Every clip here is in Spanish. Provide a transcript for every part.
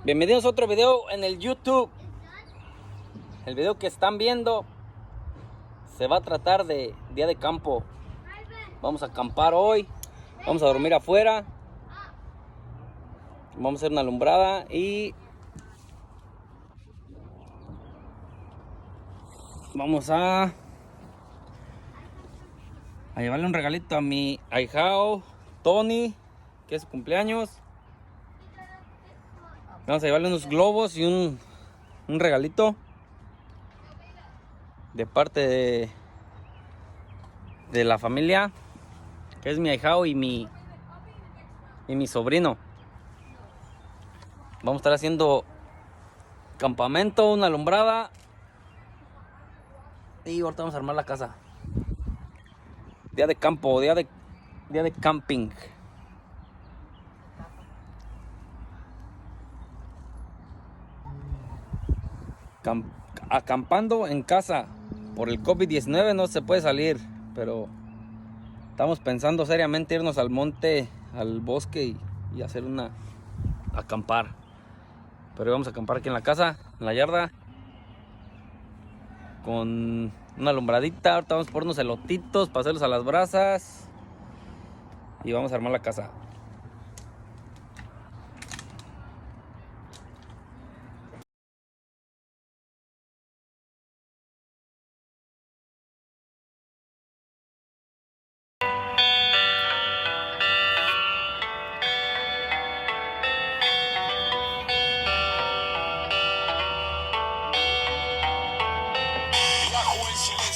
Bienvenidos a otro video en el YouTube. El video que están viendo se va a tratar de día de campo. Vamos a acampar hoy. Vamos a dormir afuera. Vamos a hacer una alumbrada y vamos a llevarle un regalito a mi ahijao Tony, que es su cumpleaños. Vamos a llevarle unos globos y un regalito de parte de la familia, que es mi ahijao y mi sobrino. Vamos a estar haciendo campamento, una alumbrada y ahorita vamos a armar la casa. Día de campo, día de camping. Acampando en casa. Por el COVID-19 no se puede salir, pero estamos pensando seriamente irnos al monte, al bosque y hacer acampar. Pero vamos a acampar aquí en la casa, en la yarda, con una alumbradita. Ahorita vamos por unos elotitos para hacerlos a las brasas y vamos a armar la casa.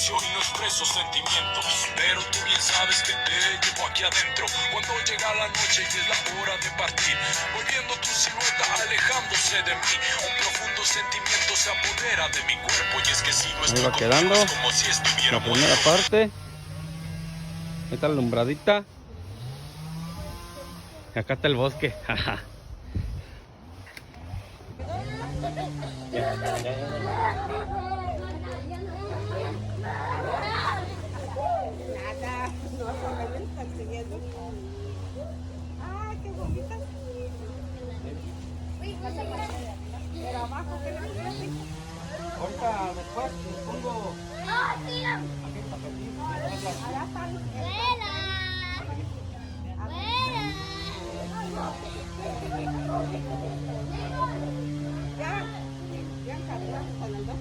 Y no expreso sentimientos, pero tú bien sabes que te llevo aquí adentro. Cuando llega la noche y es la hora de partir, voy viendo tu silueta alejándose de mí. Un profundo sentimiento se apodera de mi cuerpo y es que si no estoy quedando es como si estuviera la primera parte. Esta alumbradita. Y acá está el bosque. Ay, qué bonita. Pero abajo, ¿qué le pusiste? Ahorita después le pongo aquí el tapetito. Allá están. Ya encargaron con el dos.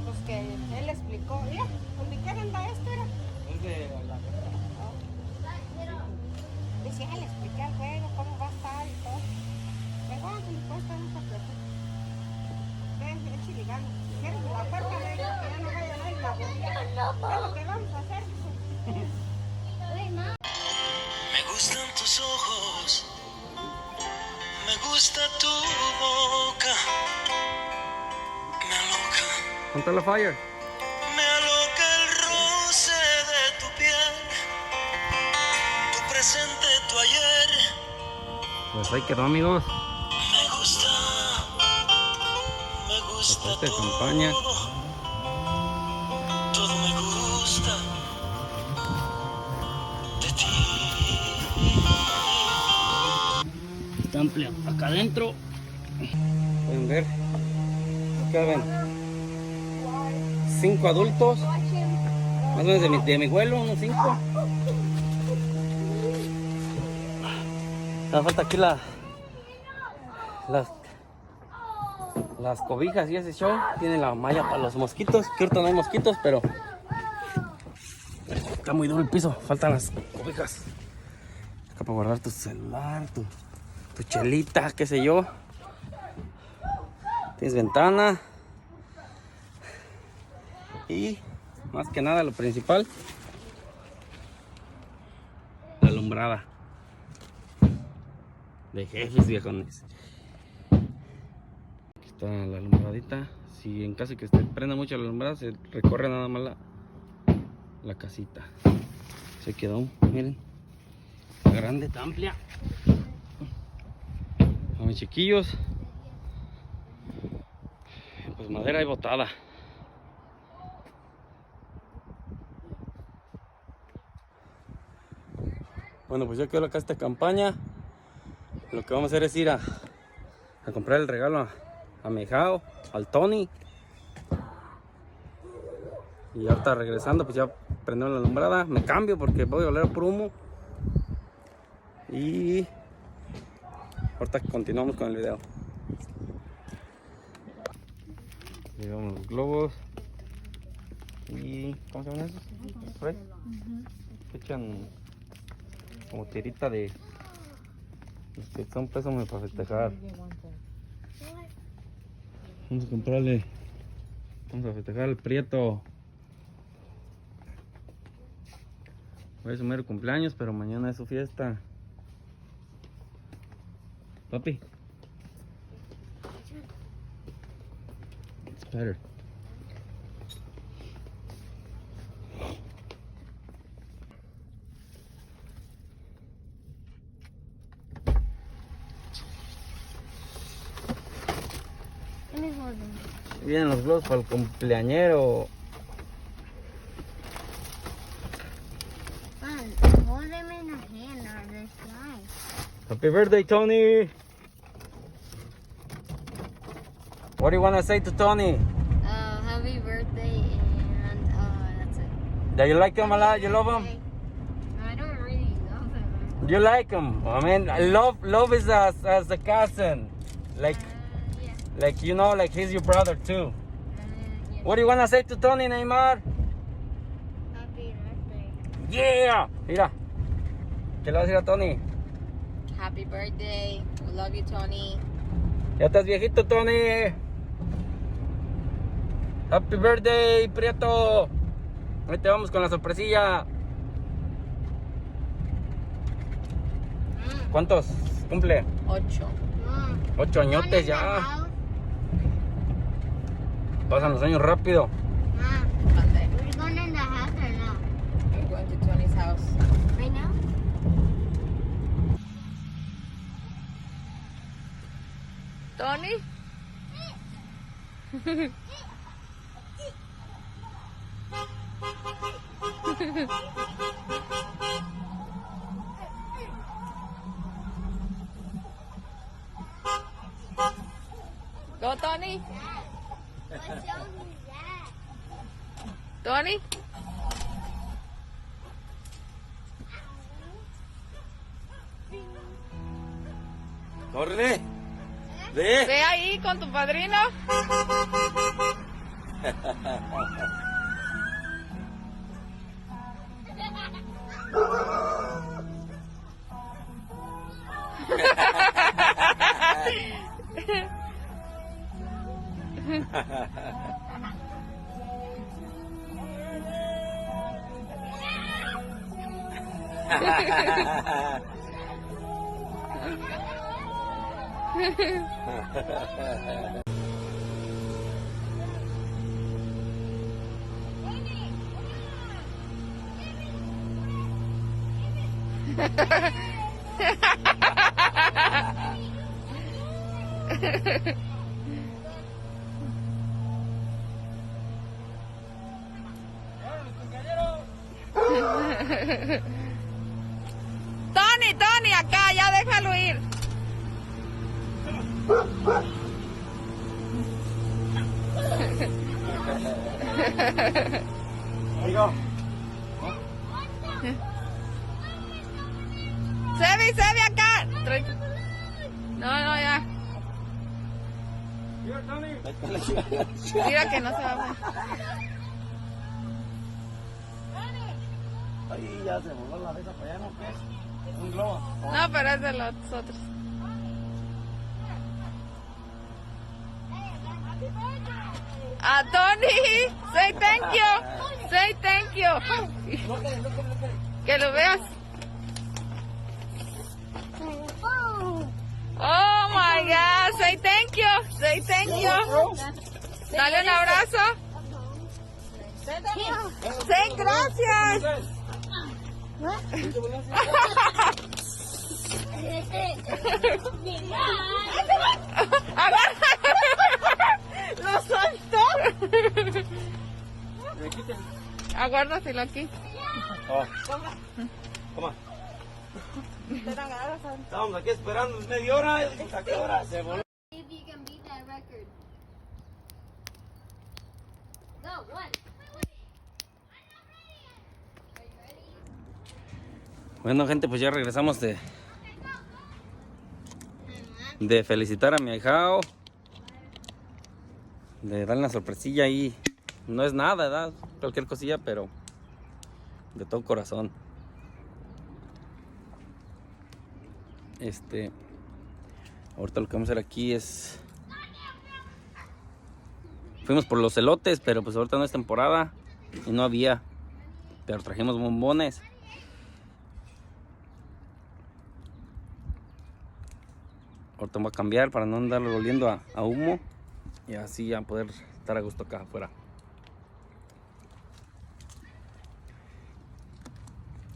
Pues que él explicó, mira, donde quiera anda esto, era. Es de la... Decía, le expliqué al juego cómo va a estar y todo. Vengo a mi puesto en esta puerta. Ven, el chiligano. ¿Quieres la puerta de ella? Que ya no vaya nadie la boca. Es lo que vamos a hacer. Me gustan tus ojos, me gusta tu boca, me aloca. ¿Dónde está la fire? Me aloca el roce de tu piel, tu presente, tu ayer. Pues ahí quedó, amigos. Me gusta Esta campaña. todo me gusta de ti. Está amplia. Acá adentro. Pueden ver. Acá ven. 5 adultos. Más o menos de mi vuelo, unos 5. Me falta aquí las cobijas y ese show. Tiene la malla para los mosquitos. Que ahorita no hay mosquitos, pero está muy duro el piso. Faltan las cobijas. Acá para guardar tu celular, tu chelita, qué sé yo. Tienes ventana. Y más que nada lo principal, la alumbrada de jefes, viejones. Aquí está la alumbradita. Si en caso que prenda mucho la alumbrada, se recorre nada más la casita. Se quedó, miren, grande, está amplia. A mis chiquillos, pues madera y botada. Bueno, pues ya quedó acá esta campaña. Lo que vamos a hacer es ir a a comprar el regalo a mi hijao, al Tony. Y ahorita regresando, pues ya prendemos la alumbrada. Me cambio porque voy a oler por humo. Y ahorita continuamos con el video. Llevamos los globos. Y ¿cómo se llaman esos? Spray. Echan como tirita de los que son préstamos para festejar. Vamos a comprarle. Vamos a festejar al Prieto. Hoy es su mero cumpleaños, pero mañana es su fiesta. Papi. It's better. Vienen los globos para el cumpleañero. Hold them in the hand or they fly. Happy birthday, Tony! What do you want to say to Tony? Happy birthday and that's it. Do you like him a lot? You love him? I don't really love him. You like him? I mean, love is as a cousin. Like, Yeah. like you know, like he's your brother too. Yeah. What do you want to say to Tony, Neymar? Happy birthday. Yeah! Mira. ¿Qué le vas a decir a Tony? Happy birthday. We love you, Tony. Ya estás viejito, Tony. Happy birthday, Prieto. Ahí te vamos con la sorpresilla. ¿Cuántos cumple? 8. 8 añotes ya. Pasan los años rápido. Monday. We're going in the house or no? I'm going to Tony's house. Right now? Tony? Go, Tony. Tony. ¡Córrele! ¡Ve! Ve ahí con tu padrino. Tony, Tony, acá, ya déjalo ir. Sebi, acá. No, ya. Mira que no se va a ver. Ay, ya se voló la vez para allá, ¿no? ¿Qué es? Un globo. No, pero es de los otros. A Tony, say thank you. Say thank you. Que lo veas. Oh my God, say thank you. Say thank you. Dale un abrazo. Say gracias. Lo soltó. Aguárdatelo aquí. Oh. Toma. Estábamos aquí esperando media hora. ¿A qué hora se voló? Bueno, gente, pues ya regresamos de felicitar a mi ahijao, de darle una sorpresilla ahí. No es nada, ¿verdad? Cualquier cosilla, pero de todo corazón. Ahorita lo que vamos a hacer aquí es... Fuimos por los elotes, pero pues ahorita no es temporada y no había. Pero trajimos bombones. Ahorita voy a cambiar para no andar oliendo a humo y así ya poder estar a gusto acá afuera.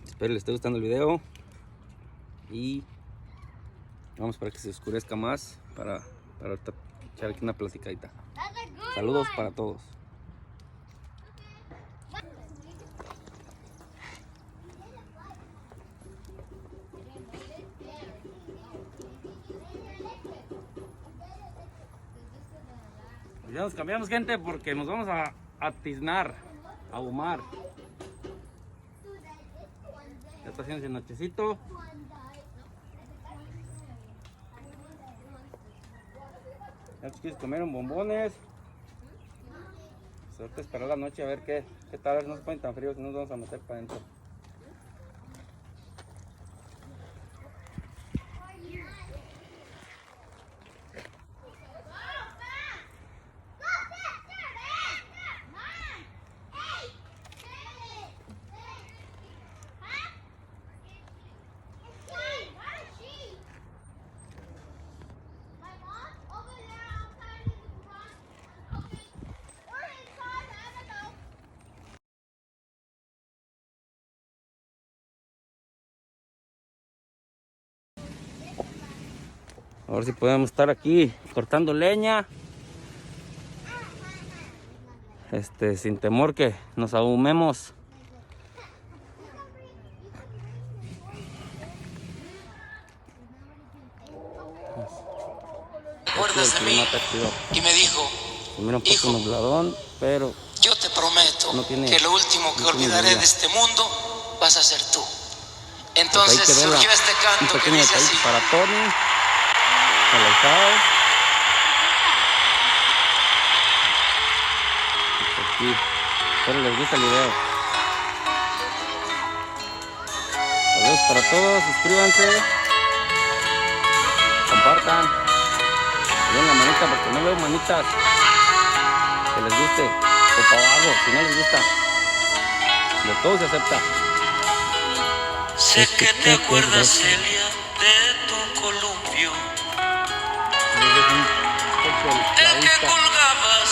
Espero les esté gustando el video y vamos para que se oscurezca más para ahorita echar aquí una platicadita. Saludos para todos. Ya nos cambiamos, gente, porque nos vamos a tiznar, a ahumar. Ya está haciendo ese nochecito. Ya te quieres comer un bombones. Pues ahorita esperar la noche a ver qué tal, a ver si no se ponen tan fríos y nos vamos a meter para adentro. A ver si podemos estar aquí cortando leña. Sin temor que nos ahumemos. ¿Recuerdas de mí? Y me dijo, Mira un poco hijo, nubladón, pero yo te prometo no tiene, que lo último que no tiene olvidaré lluvia. de este mundo vas a ser tú. Pues Entonces ahí quedó surgió este un canto que pequeño dice detalle así. para Tony, el ahijao. Aquí. Espero les gusta el video. Saludos para todos, suscríbanse, compartan, den la manita porque no veo manitas. Que les guste, o para abajo, si no les gusta. De todo se acepta. Sé que te acuerdas, Celia, de tu columpio, el que colgabas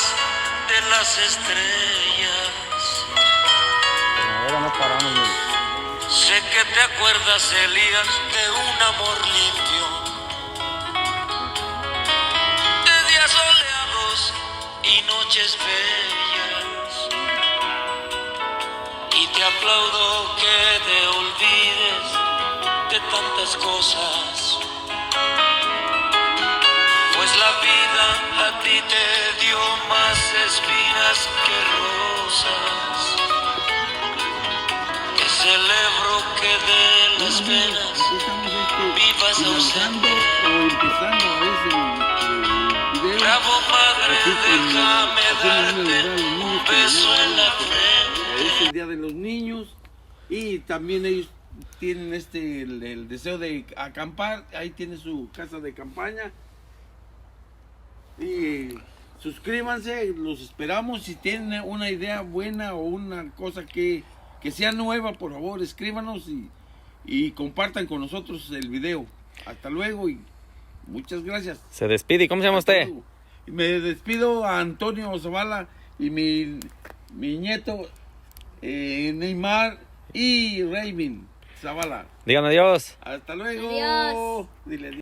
de las estrellas. Ahora no paramos, ni. Sé que te acuerdas, Elías, de un amor limpio, de días soleados y noches bellas. Y te aplaudo que te olvides de tantas cosas, pues la vida a ti te dio más espinas que rosas. Que celebro que de las penas vivas ausente. Bravo padre, déjame darte un beso en la frente. Es el Día de los Niños y también ellos tienen el deseo de acampar. Ahí tiene su casa de campaña y suscríbanse, los esperamos. Si tienen una idea buena o una cosa que sea nueva, por favor escríbanos y compartan con nosotros el video. Hasta luego y muchas gracias. Se despide. ¿Y cómo se llama Hasta usted? luego. Me despido a Antonio Zavala y mi nieto Neymar y Raymond Zavala. Digan adiós. Hasta luego. Adiós. Dile adiós.